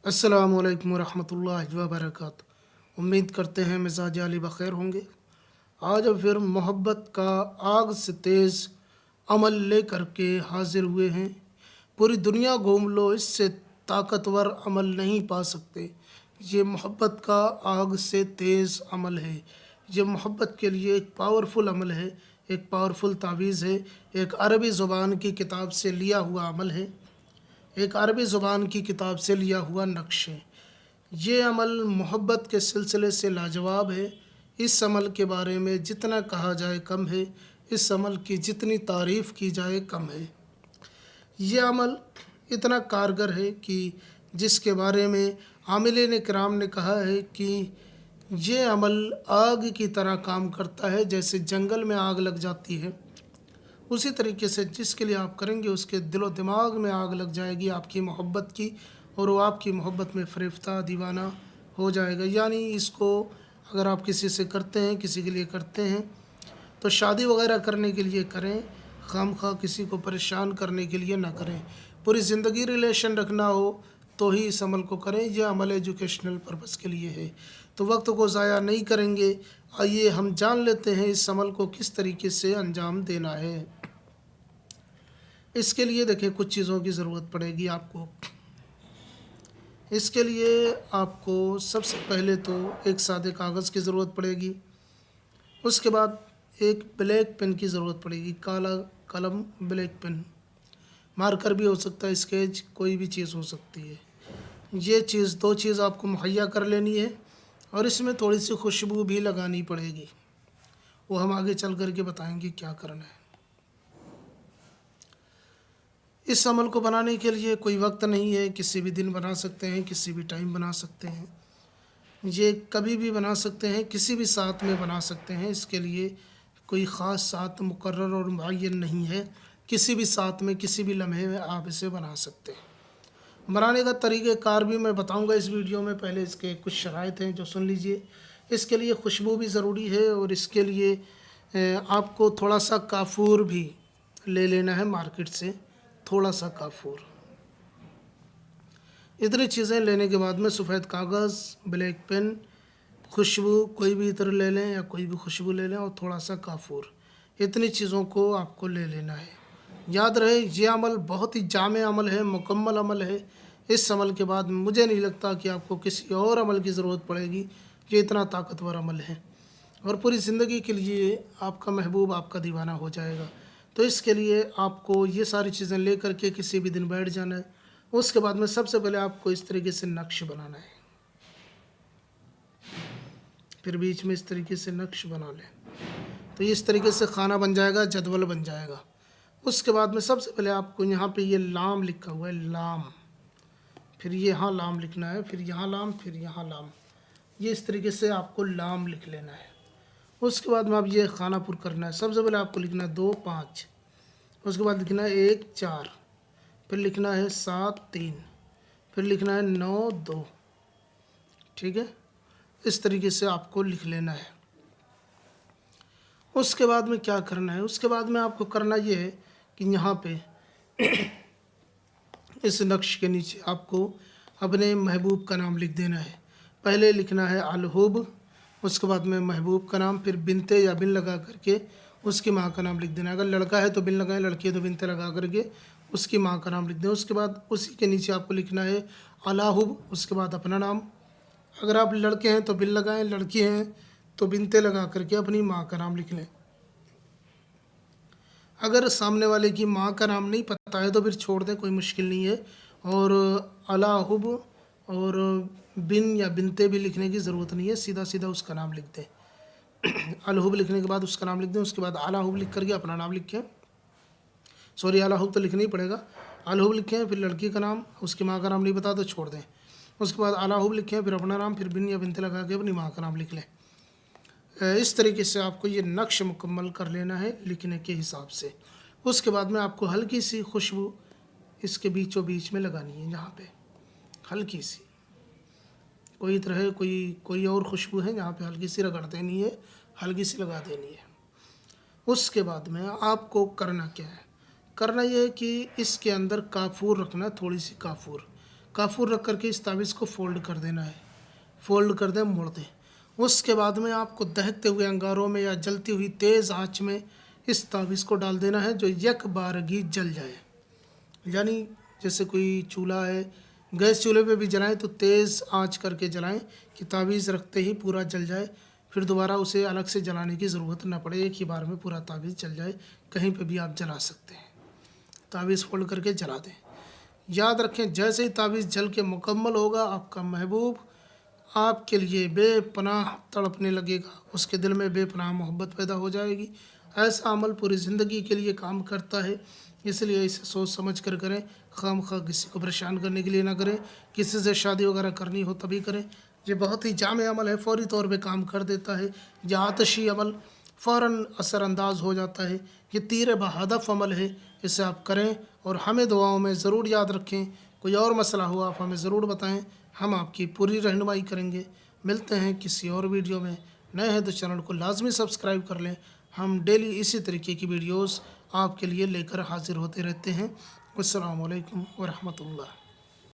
अस्सलामुअलैकुम वरहमतुल्लाहि वबरकातुहू। उम्मीद करते हैं मिजाज अली बख़ैर होंगे। आज अब फिर मोहब्बत का आग से तेज़ अमल ले कर के हाजिर हुए हैं। पूरी दुनिया घूम लो, इससे ताकतवर अमल नहीं पा सकते। ये मोहब्बत का आग से तेज़ अमल है। ये मोहब्बत के लिए एक पावरफुल अमल है, एक पावरफुल तावीज़ है, एक अरबी ज़ुबान की किताब से लिया हुआ अमल है, एक अरबी ज़ुबान की किताब से लिया हुआ नक्श है। ये अमल मोहब्बत के सिलसिले से लाजवाब है। इस अमल के बारे में जितना कहा जाए कम है, इस अमल की जितनी तारीफ़ की जाए कम है। ये अमल इतना कारगर है कि जिसके बारे में आमिलीन किराम ने कहा है कि ये अमल आग की तरह काम करता है। जैसे जंगल में आग लग जाती है, उसी तरीके से जिसके लिए आप करेंगे उसके दिलो दिमाग में आग लग जाएगी आपकी मोहब्बत की, और वो आपकी मोहब्बत में फ़रेफ्ता दीवाना हो जाएगा। यानी इसको अगर आप किसी से करते हैं, किसी के लिए करते हैं, तो शादी वगैरह करने के लिए करें, खामखा किसी को परेशान करने के लिए ना करें। पूरी ज़िंदगी रिलेशन रखना हो तो ही इस अमल को करें। यह अमल एजुकेशनल पर्पज़ के लिए है, तो वक्त को ज़ाया नहीं करेंगे। आइए हम जान लेते हैं इस अमल को किस तरीके से अंजाम देना है। इसके लिए देखिए कुछ चीज़ों की ज़रूरत पड़ेगी आपको। इसके लिए आपको सबसे पहले तो एक सादे कागज़ की ज़रूरत पड़ेगी। उसके बाद एक ब्लैक पेन की ज़रूरत पड़ेगी, काला कलम, ब्लैक पेन, मार्कर भी हो सकता है, स्केच, कोई भी चीज़ हो सकती है। ये चीज़, दो चीज़ आपको मुहैया कर लेनी है, और इसमें थोड़ी सी खुशबू भी लगानी पड़ेगी। वो हम आगे चल कर के बताएंगे क्या करना है। इस अमल को बनाने के लिए कोई वक्त नहीं है, किसी भी दिन बना सकते हैं, किसी भी टाइम बना सकते हैं। ये कभी भी बना सकते हैं, किसी भी साथ में बना सकते हैं। इसके लिए कोई ख़ास साथ मुकर्रर और मुअय्यन नहीं है। किसी भी साथ में, किसी भी लम्हे में आप इसे बना सकते हैं। बनाने का तरीक़ेकार भी मैं बताऊंगा इस वीडियो में। पहले इसके कुछ शराइत हैं जो सुन लीजिए। इसके लिए खुशबू भी ज़रूरी है, और इसके लिए आपको थोड़ा सा काफूर भी ले लेना है मार्केट से, थोड़ा सा काफूर। इतनी चीज़ें लेने के बाद में सफ़ेद कागज़, ब्लैक पेन, खुशबू कोई भी इत्र ले लें या कोई भी खुशबू ले लें, और थोड़ा सा काफूर। इतनी चीज़ों को आपको ले लेना है। याद रहे ये अमल बहुत ही जामे अमल है, मुकम्मल अमल है। इस अमल के बाद मुझे नहीं लगता कि आपको किसी और अमल की ज़रूरत पड़ेगी। ये इतना ताकतवर अमल है, और पूरी ज़िंदगी के लिए आपका महबूब आपका दीवाना हो जाएगा। तो इसके लिए आपको ये सारी चीज़ें ले कर के किसी भी दिन बैठ जाना है। उसके बाद में सबसे पहले आपको इस तरीके से नक्श बनाना है, फिर बीच में इस तरीके से नक्श बना लें, तो इस तरीके से खाना बन जाएगा, जदवल बन जाएगा। उसके बाद में सबसे पहले आपको यहाँ पे ये लाम लिखा हुआ है, लाम, फिर यहाँ लाम लिखना है, फिर यहाँ लाम, फिर यहाँ लाम। ये इस तरीके से आपको लाम लिख लेना है। उसके बाद में आप ये खाना पुर करना है। सबसे पहले आपको लिखना है 2 5, उसके बाद लिखना है 1 4, फिर लिखना है 7 3, फिर लिखना है 9 2। ठीक है, इस तरीके से आपको लिख लेना है। उसके बाद में क्या करना है, उसके बाद में आपको करना ये है कि यहाँ पे इस नक्श के नीचे आपको अपने महबूब का नाम लिख देना है। पहले लिखना है अलहुब, उसके बाद में महबूब का नाम, फिर बिनते या बिन लगा करके उसकी माँ का नाम लिख देना है। अगर लड़का है तो बिन लगाएं, लड़की है तो बिनते लगा करके उसकी माँ का नाम लिख दें। उसके बाद उसी के नीचे आपको लिखना है अलाहुब, उसके बाद अपना नाम। अगर आप लड़के हैं तो बिन लगाएं, लड़की हैं तो बिनते लगा करके अपनी माँ का नाम लिख लें। अगर सामने वाले की माँ का नाम नहीं पता है तो फिर छोड़ दें, कोई मुश्किल नहीं है। और अलाहुब और बिन या बिनते भी लिखने की ज़रूरत नहीं है, सीधा सीधा उसका नाम लिख दें। अलहुब लिखने के बाद उसका नाम लिख दें, उसके बाद अलाहुब लिख करके अपना नाम लिखें। सॉरी, अलाहुब तो लिखना ही पड़ेगा। अलहुब लिखें, फिर लड़की का नाम, उसकी माँ का नाम नहीं पता तो छोड़ दें। उसके बाद अलाहुब लिखें, फिर अपना नाम, फिर बिन या बिनते लगा के अपनी माँ का नाम लिख लें। इस तरीके से आपको ये नक्श मुकम्मल कर लेना है लिखने के हिसाब से। उसके बाद में आपको हल्की सी खुशबू इसके बीचों बीच में लगानी है, यहाँ पे हल्की सी, कोई तरह कोई और खुशबू है यहाँ पे हल्की सी रगड़ देनी है, हल्की सी लगा देनी है। उसके बाद में आपको करना क्या है, करना यह है कि इसके अंदर काफूर रखना है, थोड़ी सी काफूर। काफूर रख करके इस तावीज़ को फोल्ड कर देना है, फोल्ड कर दें, मोड़ दें। उसके बाद में आपको दहकते हुए अंगारों में या जलती हुई तेज़ आंच में इस तावीज़ को डाल देना है जो एक बारगी जल जाए। यानी जैसे कोई चूल्हा है, गैस चूल्हे पे भी जलाएं तो तेज़ आंच करके जलाएं कि तावीज़ रखते ही पूरा जल जाए, फिर दोबारा उसे अलग से जलाने की ज़रूरत न पड़े, एक ही बार में पूरा तावीज़ जल जाए। कहीं पे भी आप जला सकते हैं। तावीज़ फोल्ड करके जला दें। याद रखें, जैसे ही तावीज़ जल के मुकम्मल होगा, आपका महबूब आपके लिए बेपनाह तड़पने लगेगा, उसके दिल में बेपनाह मोहब्बत पैदा हो जाएगी। ऐसा अमल पूरी ज़िंदगी के लिए काम करता है, इसलिए इसे सोच समझ कर करें। खामखा किसी को परेशान करने के लिए ना करें। किसी से शादी वगैरह करनी हो तभी करें। ये बहुत ही जामे अमल है, फ़ौरी तौर पे काम कर देता है। यह आतशी अमल फ़ौरन असरअंदाज हो जाता है। ये तीर बहदफ अमल है, इसे आप करें और हमें दुआओं में ज़रूर याद रखें। कोई और मसला हो आप हमें ज़रूर बताएं, हम आपकी पूरी रहनुमाई करेंगे। मिलते हैं किसी और वीडियो में। नए हैं तो चैनल को लाजमी सब्सक्राइब कर लें। हम डेली इसी तरीके की वीडियोस आपके लिए लेकर हाजिर होते रहते हैं। अस्सलामु अलैकुम व रहमतुल्लाह।